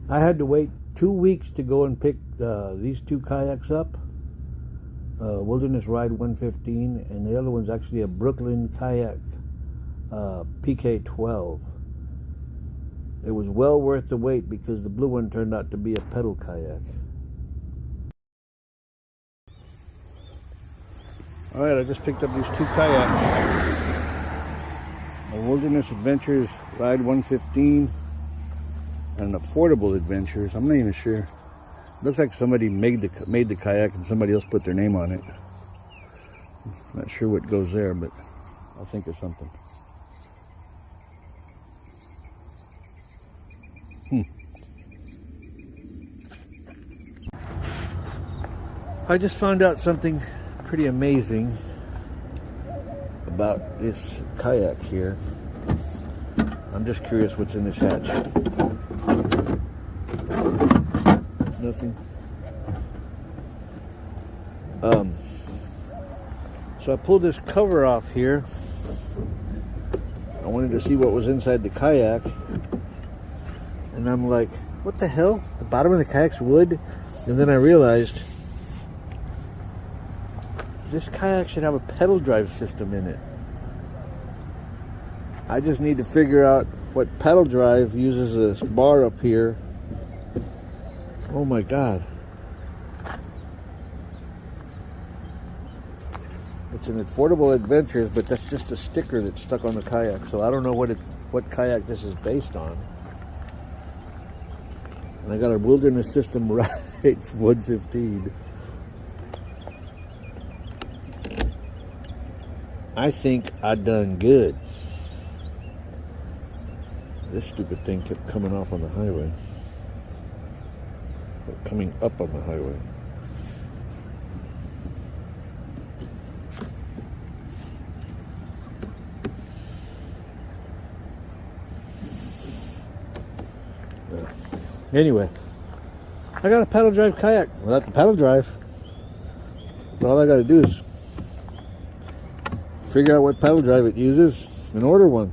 I had to wait 2 weeks to go and pick these two kayaks up. Wilderness Ride 115, and the other one's actually a Brooklyn kayak PK-12. It was well worth the wait because the blue one turned out to be a pedal kayak. Alright, I just picked up these two kayaks. A Wilderness Adventures Ride 115 and an Affordable Adventures. I'm not even sure. Looks like somebody made the kayak and somebody else put their name on it. Not sure what goes there, but I'll think of something. I just found out something pretty amazing about this kayak here. I'm just curious what's in this hatch. Nothing. So I pulled this cover off here. I wanted to see what was inside the kayak, and I'm like, what the hell? The bottom of the kayak's wood? And then I realized this kayak should have a pedal drive system in it. I just need to figure out what pedal drive uses this bar up here. Oh my God. It's an Affordable Adventures, but that's just a sticker that's stuck on the kayak, so I don't know what kayak this is based on. And I got a Wilderness System Ride 115. I think I done good. This stupid thing kept coming off on the highway. Or coming up on the highway. Anyway, I got a pedal drive kayak without the pedal drive. But all I got to do is figure out what pedal drive it uses and order one.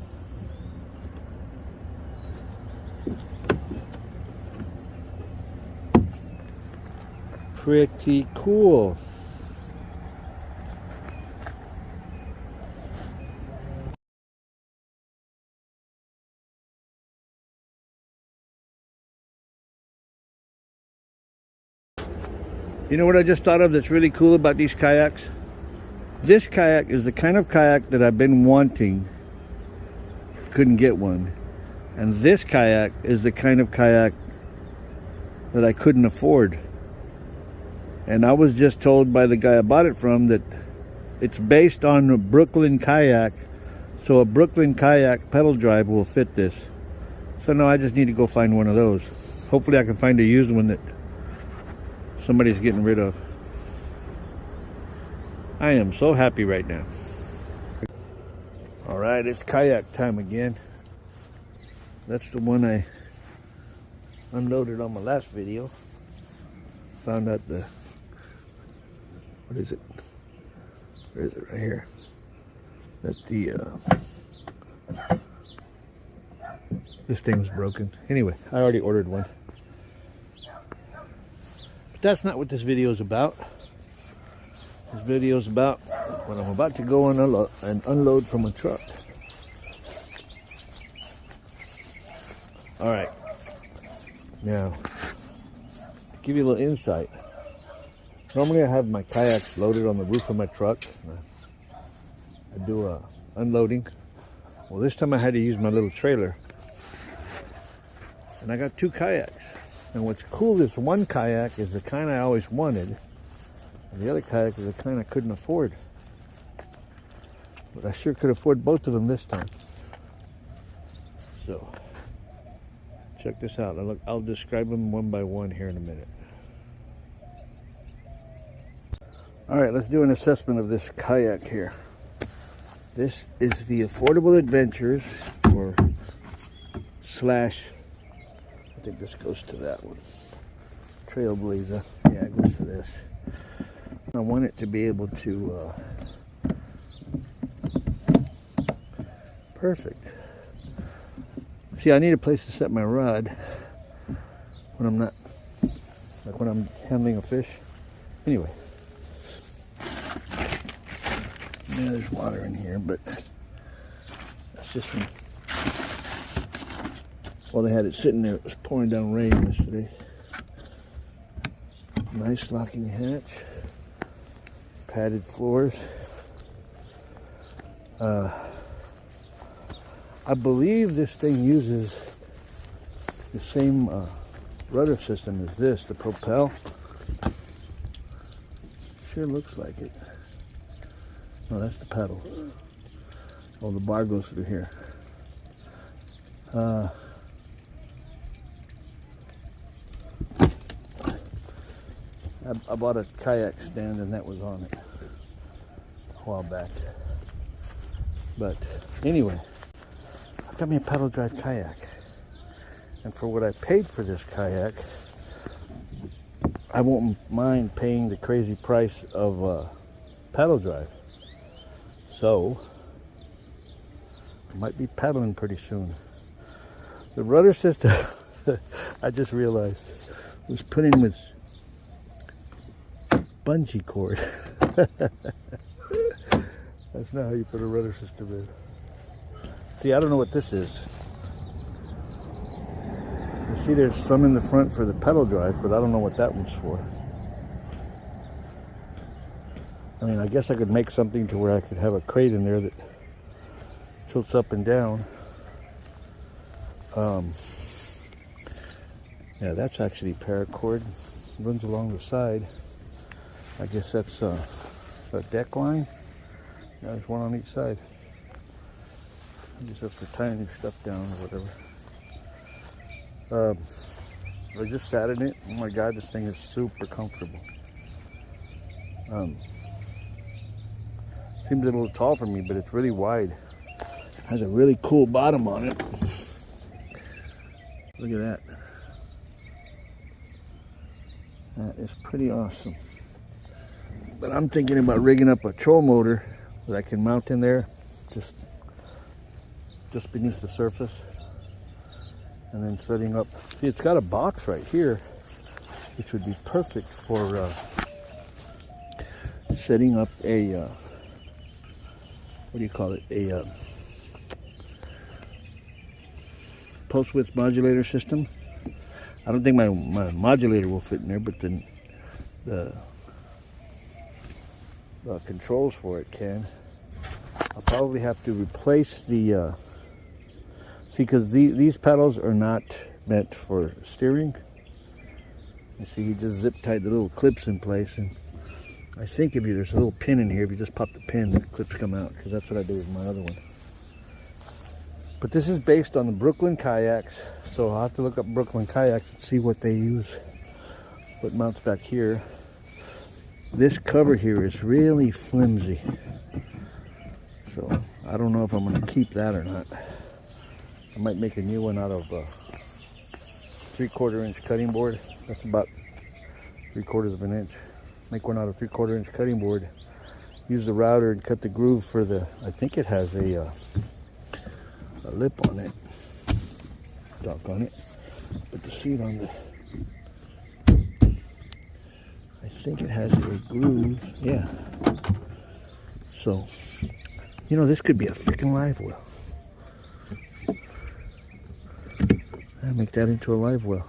Pretty cool. You know what I just thought of that's really cool about these kayaks? This kayak is the kind of kayak that I've been wanting, couldn't get one. And this kayak is the kind of kayak that I couldn't afford. And I was just told by the guy I bought it from that it's based on a Brooklyn kayak, so a Brooklyn kayak pedal drive will fit this. So now I just need to go find one of those. Hopefully I can find a used one that somebody's getting rid of. I am so happy right now. Alright, it's kayak time again. That's the one I unloaded on my last video. Found out the, what is it? Where is it? Right here. That this thing's broken. Anyway, I already ordered one. But that's not what this video is about. This video is about when I'm about to go and unload from a truck. Alright. Now, to give you a little insight. Normally I have my kayaks loaded on the roof of my truck. I do unloading. Well, this time I had to use my little trailer. And I got two kayaks. And what's cool is one kayak is the kind I always wanted. And the other kayak is the kind I couldn't afford. But I sure could afford both of them this time. So, check this out. I'll describe them one by one here in a minute. Alright, let's do an assessment of this kayak here. This is the Affordable Adventures, or slash, I think this goes to that one. Trailblazer. Yeah, it goes to this. I want it to be able to, perfect. See, I need a place to set my rod. when I'm not, like when I'm handling a fish. Anyway, yeah, there's water in here, but that's just from, well, they had it sitting there. It was pouring down rain yesterday. Nice locking hatch, padded floors. I believe this thing uses the same rudder system as this, the Propel. Sure looks like it. No, that's the pedal. Oh, the bar goes through here. I bought a kayak stand and that was on it a while back. But anyway, I got me a pedal drive kayak. And for what I paid for this kayak, I won't mind paying the crazy price of paddle drive. So, I might be paddling pretty soon. The rudder system, I just realized, was put in with bungee cord. That's not how you put a rudder system in. See, I don't know what this is. You see there's some in the front for the pedal drive, but I don't know what that one's for. I mean, I guess I could make something to where I could have a crate in there that tilts up and down. Yeah, that's actually paracord. It runs along the side. I guess that's a deck line. Yeah, there's one on each side. I guess that's for tying your stuff down or whatever. I just sat in it. Oh my God, this thing is super comfortable. Seems a little tall for me, but it's really wide. It has a really cool bottom on it. Look at that. That is pretty awesome. But I'm thinking about rigging up a troll motor that I can mount in there, just beneath the surface, and then setting up. See, it's got a box right here, which would be perfect for setting up a what do you call it? A pulse width modulator system. I don't think my modulator will fit in there, but then the controls for it can. I'll probably have to replace the see, because these pedals are not meant for steering. You see, you just zip tied the little clips in place, and I think there's a little pin in here. If you just pop the pin, the clips come out, because that's what I did with my other one. But this is based on the Brooklyn kayaks, so I'll have to look up Brooklyn kayaks and see what they use, what mounts back here. This cover here is really flimsy, so I don't know if I'm going to keep that or not. I might make a new one out of 3/4 inch cutting board. That's about 3/4 of an inch. Make one out of 3/4 inch cutting board. Use the router and cut the groove for the, I think it has a lip on it. Dock on it. Put the seat on the, I think it has a groove. Yeah. So, you know, this could be a freaking live well. I'll make that into a live well.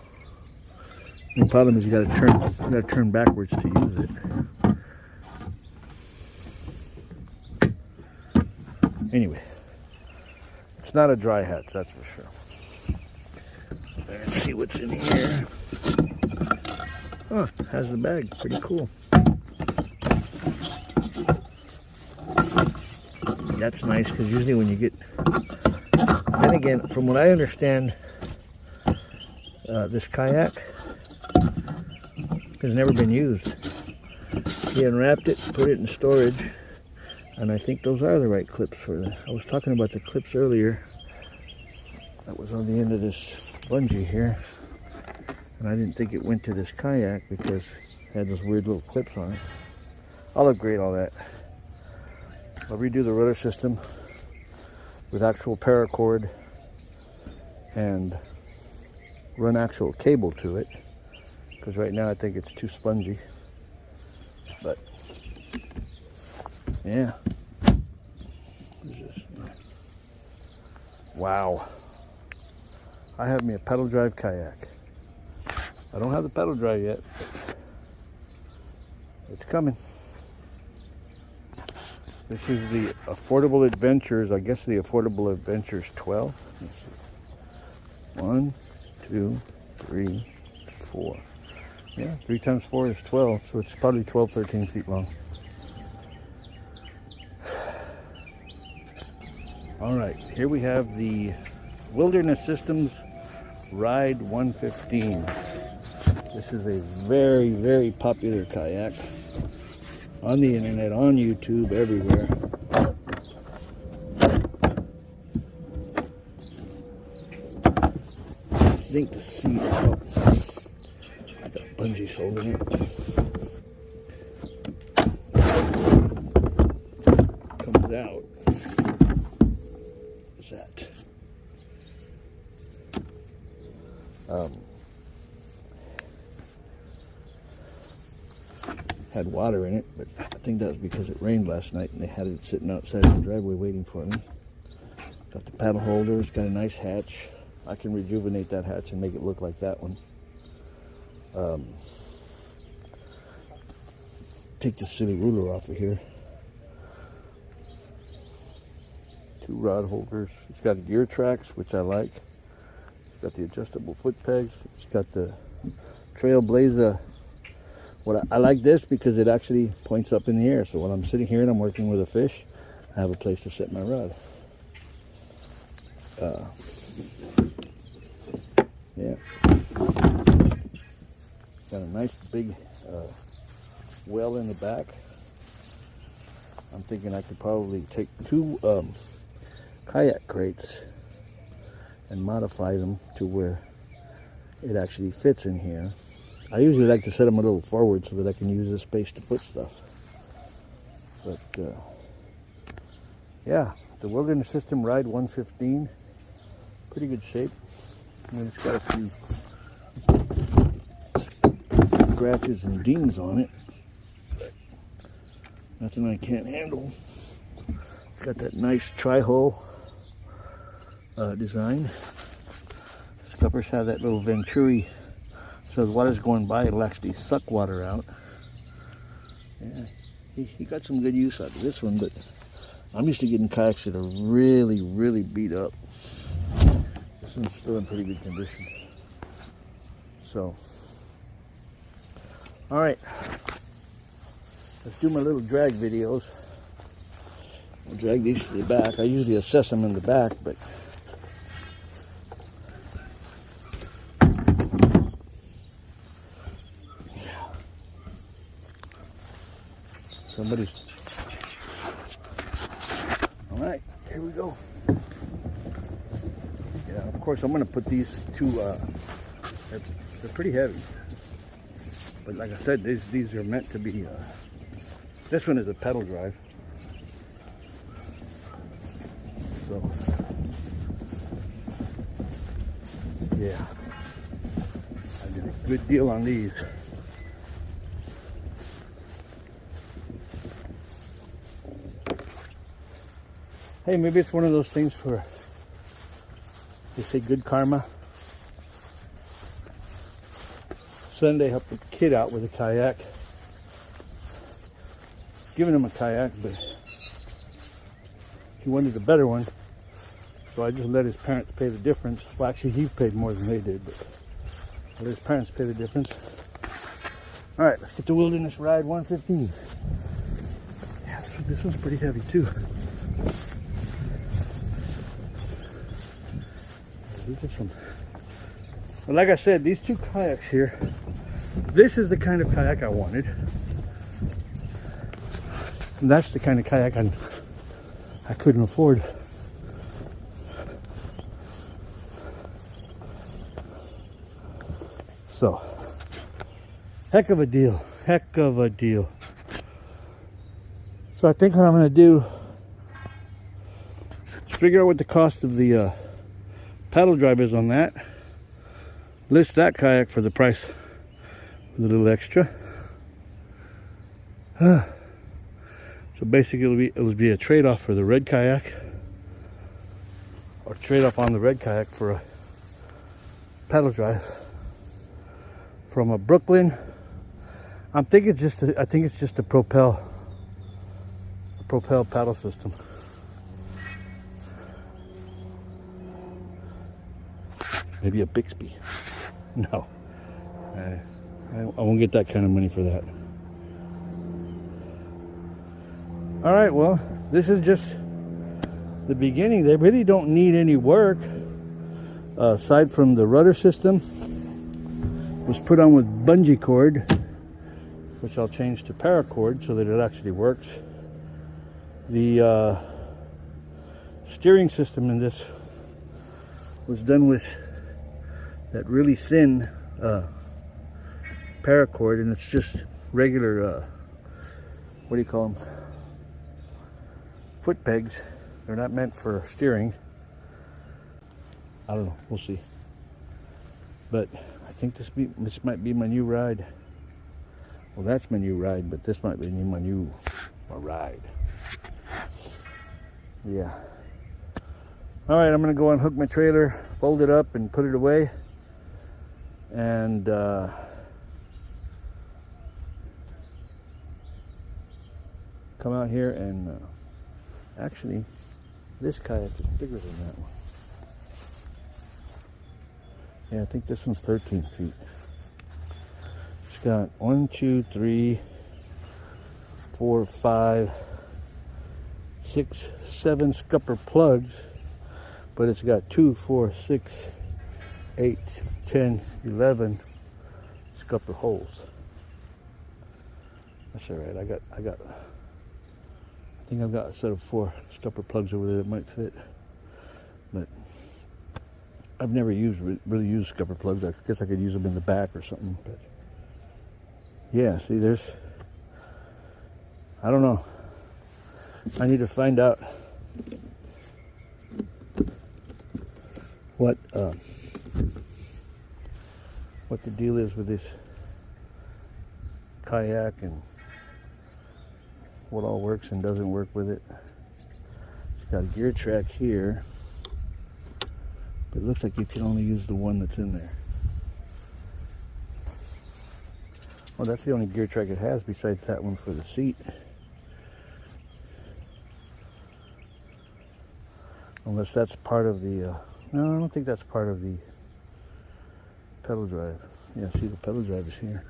The problem is you gotta turn backwards to use it. Anyway, it's not a dry hatch, that's for sure. Let's see what's in here. Oh, it has the bag. Pretty cool. That's nice, because usually when you get... Then again, from what I understand, this kayak has never been used. He unwrapped it, put it in storage, and I think those are the right clips for that. I was talking about the clips earlier. That was on the end of this bungee here, and I didn't think it went to this kayak because it had those weird little clips on it. I'll upgrade all that. I'll redo the rudder system with actual paracord and run actual cable to it, because right now I think it's too spongy. But yeah. Wow. I have me a pedal drive kayak. I don't have the pedal drive yet, but it's coming. This is the Affordable Adventures, I guess the Affordable Adventures 12. Let's see. 1, 2, 3, 4. Yeah, 3 times 4 is 12, so it's probably 12, 13 feet long. All right, here we have the Wilderness Systems Ride 115. This is a very, very popular kayak on the internet, on YouTube, everywhere. I think the seat, oh, I got bungees holding it. Comes out. What's that? Had water in it, but I think that was because it rained last night and they had it sitting outside in the driveway waiting for me. Got the paddle holder, it's got a nice hatch. I can rejuvenate that hatch and make it look like that one. Take the silly ruler off of here. 2 rod holders. It's got gear tracks, which I like. It's got the adjustable foot pegs. It's got the Trailblazer. I like this because it actually points up in the air. So when I'm sitting here and I'm working with a fish, I have a place to set my rod. Yeah. Got a nice big well in the back. I'm thinking I could probably take 2 kayak crates and modify them to where it actually fits in here. I usually like to set them a little forward so that I can use this space to put stuff. But yeah, the Wilderness System Ride 115, pretty good shape. I mean, it's got a few scratches and dings on it, but nothing I can't handle. It's got that nice tri-hole design. Scuppers have that little venturi. So as water's going by, it'll actually suck water out. Yeah, he got some good use out of this one, but I'm used to getting kayaks that are really, really beat up. This one's still in pretty good condition. So, all right, let's do my little drag videos. I'll drag these to the back. I usually assess them in the back, but somebody's. All right, here we go. Yeah, of course I'm going to put these 2. They're pretty heavy, but like I said, these are meant to be. This one is a pedal drive, so yeah, I did a good deal on these. Hey, maybe it's one of those things for, they say, good karma. Sunday, helped a kid out with a kayak. Giving him a kayak, but he wanted a better one. So I just let his parents pay the difference. Well, actually, he paid more than they did, but I let his parents pay the difference. All right, let's get the Wilderness Ride 115. Yeah, this one's pretty heavy too. But like I said, these 2 kayaks here, this is the kind of kayak I wanted. And that's the kind of kayak I couldn't afford. So, heck of a deal. Heck of a deal. So I think what I'm going to do is figure out what the cost of the paddle drive is on that. list that kayak for the price with a little extra. So basically it would be a trade-off for the red kayak, or trade-off on the red kayak for a paddle drive from a Brooklyn. I think it's just a propel paddle system. Maybe a Bixby. No, I won't get that kind of money for that. All right, well, this is just the beginning. They really don't need any work aside from the rudder system. It was put on with bungee cord, which I'll change to paracord so that it actually works. The steering system in this was done with that really thin paracord, and it's just regular what do you call them, foot pegs. They're not meant for steering. I don't know, we'll see. But I think this might be my new ride. Well, that's my new ride, but this might be my new ride. Yeah. All right, I'm gonna go unhook my trailer, fold it up and put it away, and come out here and actually this kayak is bigger than that one. Yeah, I think this one's 13 feet. It's got 1, 2, 3, 4, 5, 6, 7 scupper plugs, but it's got 2, 4, 6, 8, 10, 11 scupper holes. That's all right. I think I've got a set of 4 scupper plugs over there that might fit, but I've never really used scupper plugs. I guess I could use them in the back or something, but yeah, see, I don't know. I need to find out what the deal is with this kayak and what all works and doesn't work with it. It's got a gear track here, but it looks like you can only use the one that's in there. Well, that's the only gear track it has besides that one for the seat. Unless that's part of the, no, I don't think that's part of the pedal drive. Yeah, see, the pedal drive is here.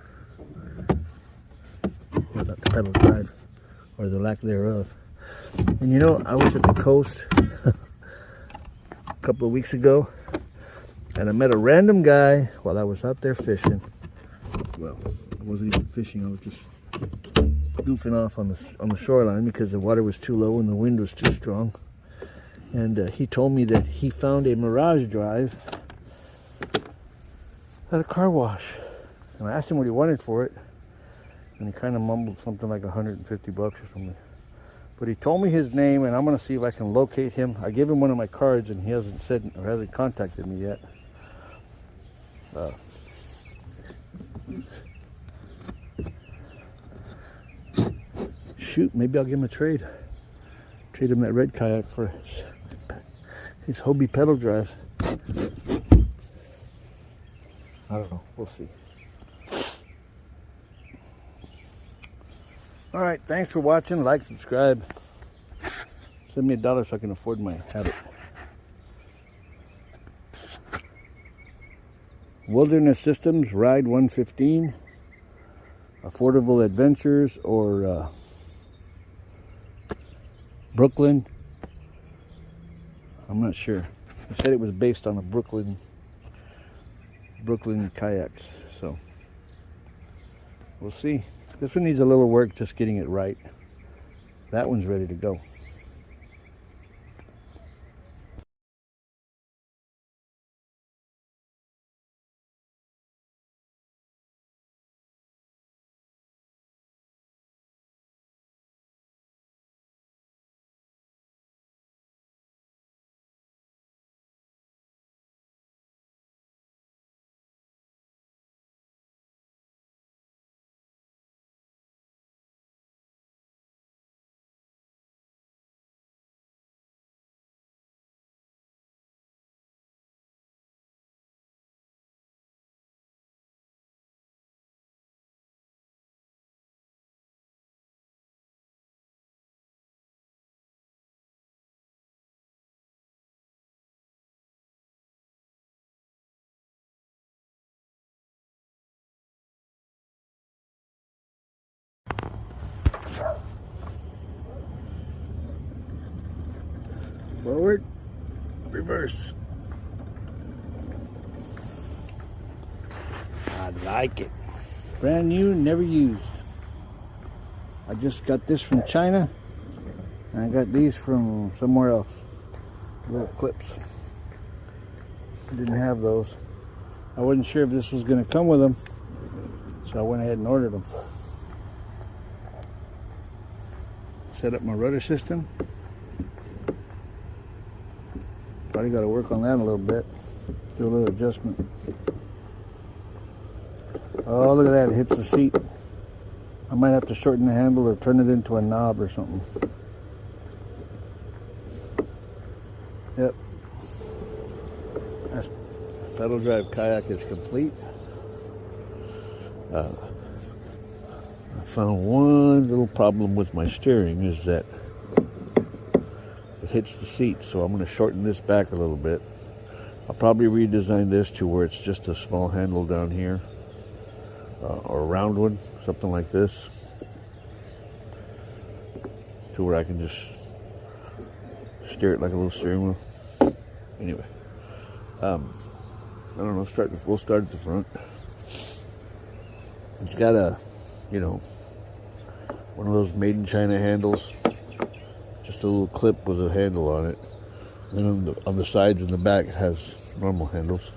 Well, not the pedal drive, or the lack thereof. And you know, I was at the coast a couple of weeks ago, and I met a random guy while I was out there fishing. Well, I wasn't even fishing, I was just goofing off on the shoreline because the water was too low and the wind was too strong. And he told me that he found a Mirage drive at a car wash. And I asked him what he wanted for it, and he kind of mumbled something like 150 bucks or something. But he told me his name, and I'm going to see if I can locate him. I gave him one of my cards, and he hasn't said or hasn't contacted me yet. Shoot, maybe I'll give him a trade. Trade him that red kayak for his Hobie pedal drive. I don't know. We'll see. All right. Thanks for watching. Like, subscribe. Send me $1 so I can afford my habit. Wilderness Systems Ride 115. Affordable Adventures, or Brooklyn. I'm not sure. They said it was based on a Brooklyn kayaks, so we'll see. This one needs a little work, just getting it right. That one's ready to go. Forward, reverse. I like it. Brand new, never used. I just got this from China, and I got these from somewhere else. Little clips. I didn't have those. I wasn't sure if this was going to come with them, so I went ahead and ordered them. Set up my rudder system. Probably got to work on that a little bit. Do a little adjustment. Oh, look at that. It hits the seat. I might have to shorten the handle or turn it into a knob or something. Yep. That's pedal drive kayak is complete. I found one little problem with my steering is that it hits the seat, so I'm going to shorten this back a little bit. I'll probably redesign this to where it's just a small handle down here, or a round one, something like this, to where I can just steer it like a little steering wheel. Anyway, I don't know. We'll start at the front. It's got a, one of those made in China handles. Just a little clip with a handle on it. And then on the sides and the back it has normal handles.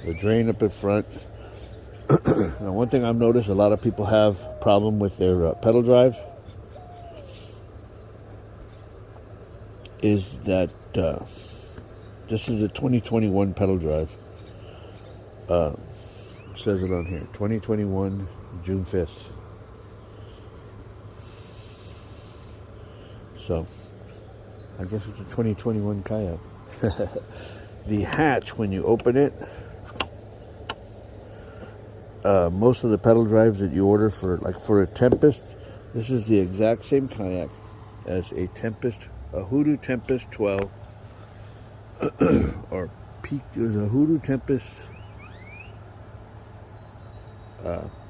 The drain up in front. Now, one thing I've noticed, a lot of people have a problem with their pedal drive is that this is a 2021 pedal drive. It says it on here, 2021 June 5th. So I guess it's a 2021 kayak. The hatch, when you open it, most of the pedal drives that you order for a Tempest, this is the exact same kayak as a Hoodoo Tempest 12, or there's a Hoodoo Tempest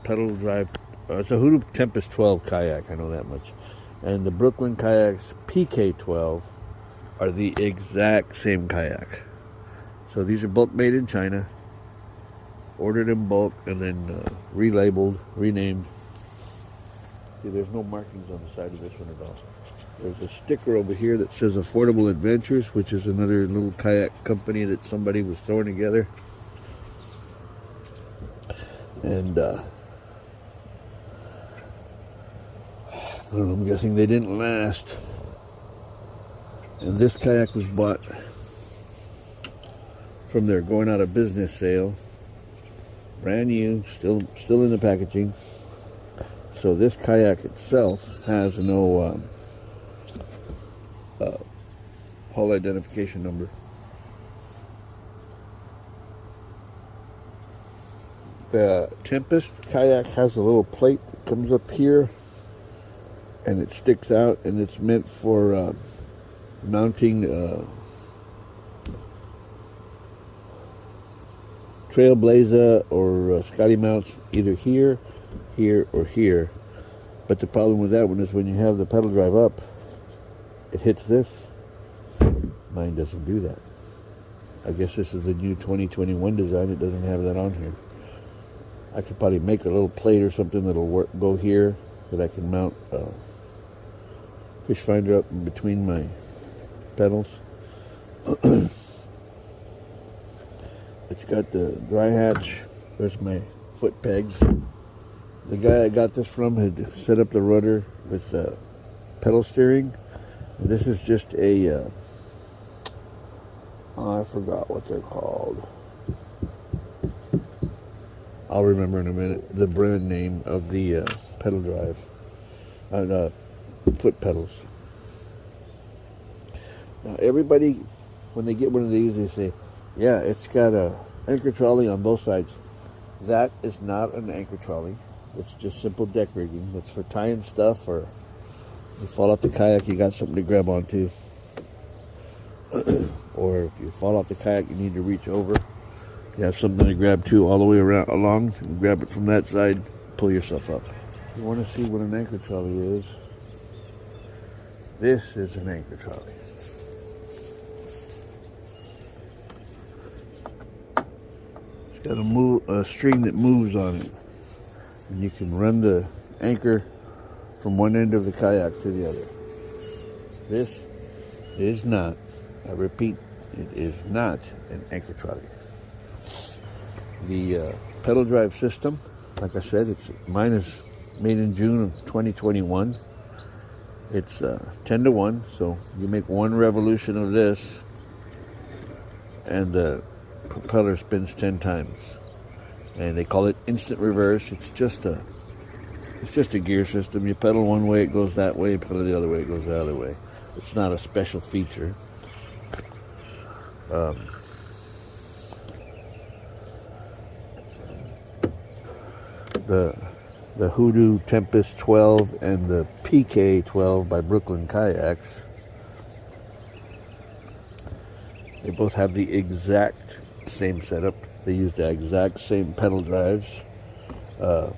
pedal drive. It's a Hoodoo Tempest 12 kayak, I know that much. And the Brooklyn kayaks PK-12 are the exact same kayak. So these are both made in China, ordered in bulk, and then relabeled, renamed. See, there's no markings on the side of this one at all. There's a sticker over here that says Affordable Adventures, which is another little kayak company that somebody was throwing together. And I don't know, I'm guessing they didn't last. And this kayak was bought from their going out of business sale. Brand new, still in the packaging. So this kayak itself has no hull identification number. The Tempest kayak has a little plate that comes up here and it sticks out, and it's meant for mounting Trailblazer or Scotty mounts either here, or here. But the problem with that one is when you have the pedal drive up, it hits this. Mine doesn't do that. I guess this is the new 2021 design. It doesn't have that on here. I could probably make a little plate or something that'll go here, that I can mount fish finder up in between my pedals. It's got the dry hatch. There's my foot pegs. The guy I got this from had set up the rudder with pedal steering. This is just a I forgot what they're called. I'll remember in a minute the brand name of the pedal drive, foot pedals. Now everybody, when they get one of these, they say, yeah, it's got a anchor trolley on both sides. That is not an anchor trolley. It's just simple deck rigging. It's for tying stuff, or you fall off the kayak, you got something to grab onto. Or if you fall off the kayak, you need to reach over. You have something to grab to all the way along. You grab it from that side, pull yourself up. You want to see what an anchor trolley is? This is an anchor trolley. got a string that moves on it, and you can run the anchor from one end of the kayak to the other. This is not, I repeat, it is not an anchor trolley. The pedal drive system, like I said, mine is made in June of 2021. It's 10 to 1, so you make one revolution of this and the propeller spins 10 times. And they call it instant reverse. It's just a gear system. You pedal one way, it goes that way. You pedal the other way, it goes the other way. It's not a special feature. The Hoodoo Tempest 12 and the PK-12 by Brooklyn Kayaks, they both have the exact same setup. They use the exact same pedal drives. From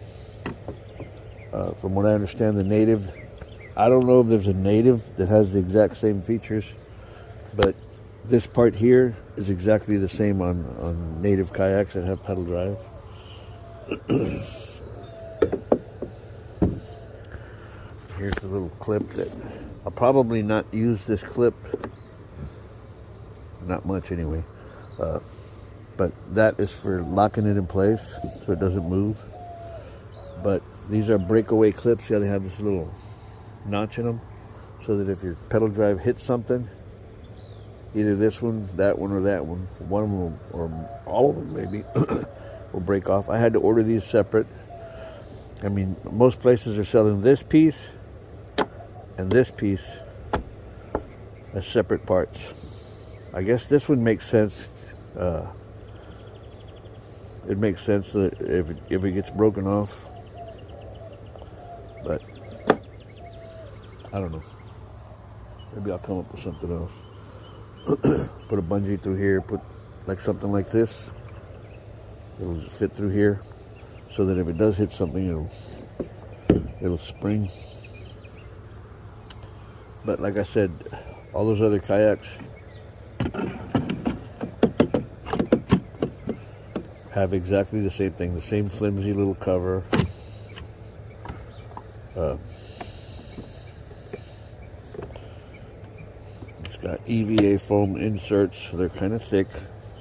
what I understand, the native, I don't know if there's a native that has the exact same features, but this part here is exactly the same on native kayaks that have pedal drive. Here's the little clip that I'll probably not use this clip, not much anyway, but that is for locking it in place so it doesn't move. But these are breakaway clips. Yeah, they have this little notch in them so that if your pedal drive hits something, either this one, that one, or that one of them, or all of them maybe, will break off. I had to order these separate. I mean, most places are selling this piece and this piece as separate parts. I guess this one makes sense. It makes sense that if it gets broken off, but I don't know. Maybe I'll come up with something else. Put a bungee through here, put like something like this. It'll fit through here so that if it does hit something, it'll spring. But like I said, all those other kayaks have exactly the same thing, the same flimsy little cover. It's got EVA foam inserts. They're kind of thick,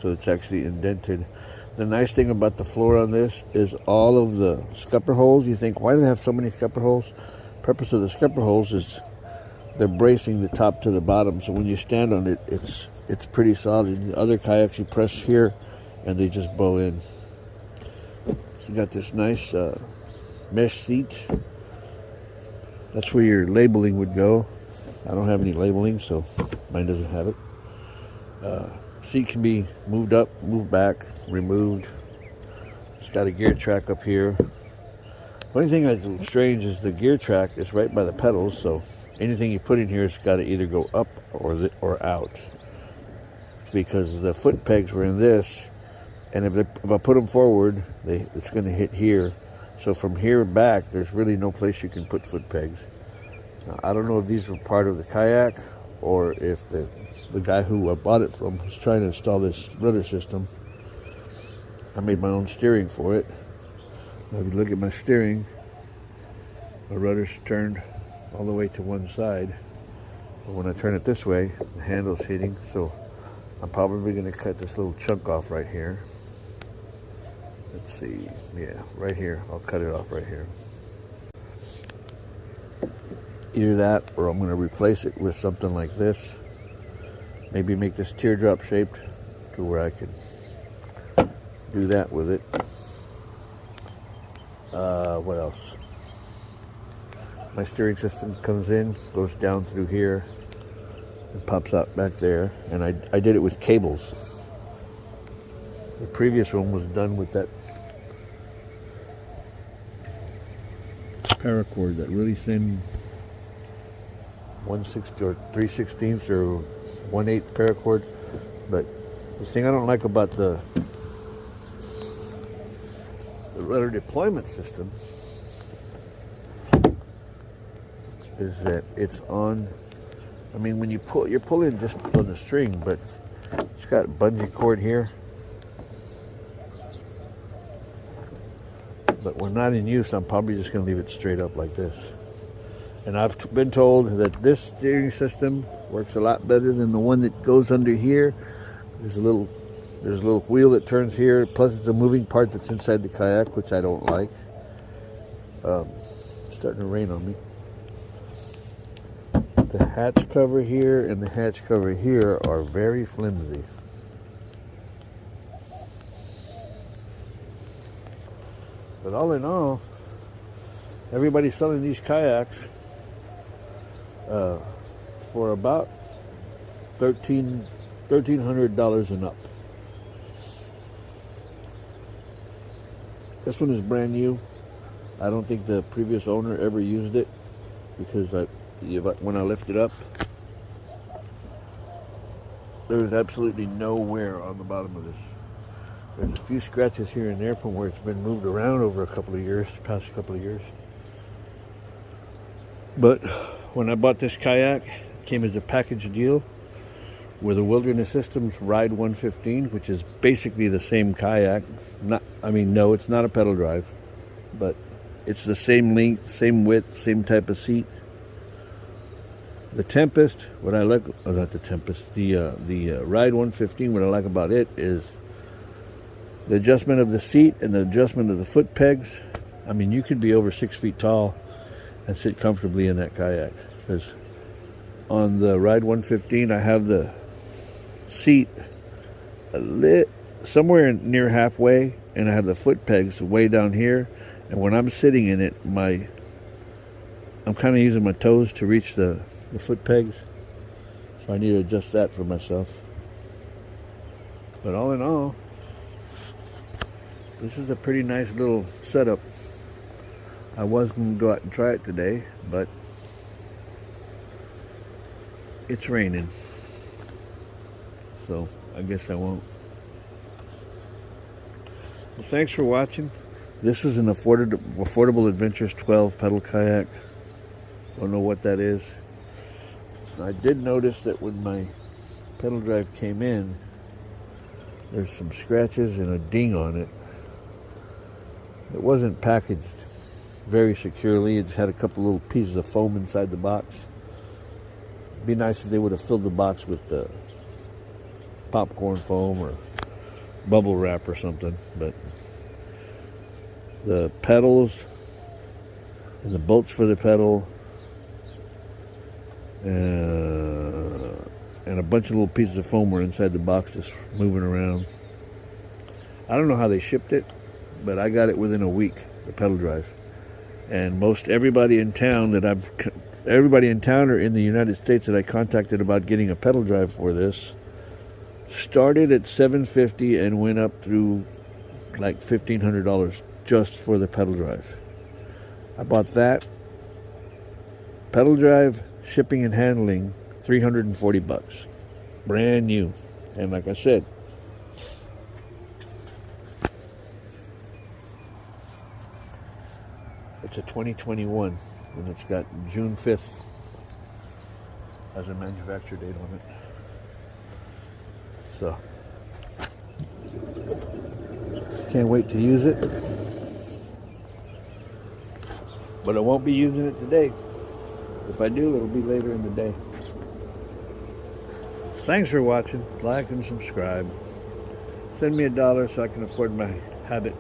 so it's actually indented. The nice thing about the floor on this is all of the scupper holes. You think, why do they have so many scupper holes? The purpose of the scupper holes is they're bracing the top to the bottom, so when you stand on it, it's pretty solid. The other kayaks, you press here and they just bow in. So you got this nice mesh seat. That's where your labeling would go. I don't have any labeling, so mine doesn't have it. Seat can be moved up, moved back, removed. It's got a gear track up here. One thing that's strange is the gear track is right by the pedals, so anything you put in here has got to either go up or out. Because the foot pegs were in this, and if I put them forward, it's going to hit here. So from here back, there's really no place you can put foot pegs. Now, I don't know if these were part of the kayak or if the guy who I bought it from was trying to install this rudder system. I made my own steering for it. Now if you look at my steering, the rudder's turned all the way to one side. But when I turn it this way, the handle's hitting. So I'm probably going to cut this little chunk off right here. Let's see. Yeah, right here. I'll cut it off right here. Either that or I'm going to replace it with something like this. Maybe make this teardrop shaped to where I could do that with it. What else? My steering system comes in, goes down through here, and pops out back there. And I did it with cables. The previous one was done with that paracord, that really thin 1/6 or 3/16 or 1/8 paracord. But the thing I don't like about the rudder deployment system is that it's on, I mean, when you pull, you're pulling just on the string, but it's got bungee cord here. but when not in use, I'm probably just going to leave it straight up like this. And I've been told that this steering system works a lot better than the one that goes under here. There's a little wheel that turns here, plus it's a moving part that's inside the kayak, which I don't like. It's starting to rain on me. The hatch cover here and the hatch cover here are very flimsy. But all in all, everybody's selling these kayaks for about $1,300 and up. This one is brand new. I don't think the previous owner ever used it because when I lift it up, there's absolutely no wear on the bottom of this. There's a few scratches here and there from where it's been moved around over past couple of years. But when I bought this kayak, it came as a package deal with a Wilderness Systems Ride 115, which is basically the same kayak. No, it's not a pedal drive, but it's the same length, same width, same type of seat. The Tempest, the Ride 115, what I like about it is the adjustment of the seat and the adjustment of the foot pegs. I mean, you could be over 6 feet tall and sit comfortably in that kayak. Because on the Ride 115, I have the seat somewhere near halfway, and I have the foot pegs way down here. And when I'm sitting in it, I'm kind of using my toes to reach the foot pegs. So I need to adjust that for myself. But all in all, this is a pretty nice little setup. I was going to go out and try it today, but it's raining. So I guess I won't. Well, thanks for watching. This is an Affordable Adventures 12 pedal kayak. Don't know what that is. I did notice that when my pedal drive came in, there's some scratches and a ding on it. It wasn't packaged very securely. It just had a couple little pieces of foam inside the box. It'd be nice if they would have filled the box with the popcorn foam or bubble wrap or something. But the pedals and the bolts for the pedal and a bunch of little pieces of foam were inside the box just moving around. I don't know how they shipped it, but I got it within a week, the pedal drive. And everybody in town or in the United States that I contacted about getting a pedal drive for this started at $750 and went up through like $1,500 just for the pedal drive. I bought that pedal drive, shipping and handling, $340, brand new. And like I said, it's a 2021, and it's got June 5th as a manufacture date on it. So, can't wait to use it. But I won't be using it today. If I do, it'll be later in the day. Thanks for watching. Like and subscribe. Send me $1 so I can afford my habit.